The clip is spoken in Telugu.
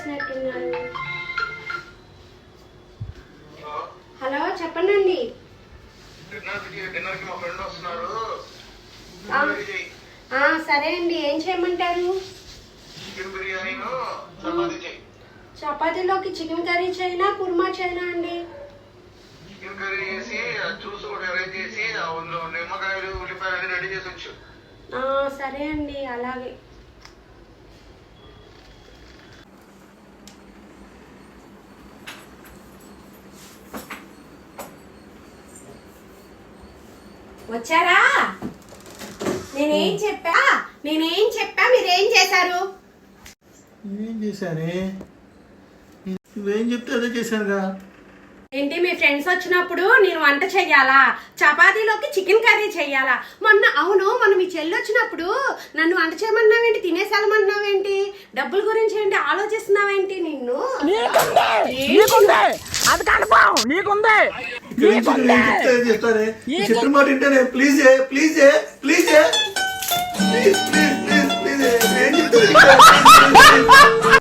చేసినట్టున్నారు. హలో చెప్పండి. సరే అండి, ఏం చేయమంటారు? చపాతీలోకి చికెన్ కర్రీ చేయనా కుర్మా చేయనా అండి? చికెన్ కర్రీ చేసి జ్యూస్ కూడా అరేంజ్ చేసి నిమ్మకాయలు ఉల్లిపాయలు రెడీ చేసి ఉంచు. సరే అండి, అలాగే. వచ్చారా? నేనేం చెప్పా మీరేం చేశారు? ఏం చేశానే? నువ్వేం చెప్తే అదే చేశానుగా. ఏంటి, మీ ఫ్రెండ్స్ వచ్చినప్పుడు నేను వంట చెయ్యాలా? చపాతీలోకి చికెన్ కర్రీ చెయ్యాలా? మొన్న మీ చెల్లి వచ్చినప్పుడు నన్ను వంట చేయమన్నావేంటి, తినేసాలమన్నావేంటి, డబ్బుల గురించి ఏంటి ఆలోచిస్తున్నావేంటి? నిన్ను చెప్పిన మాట వింటేనే ప్లీజ్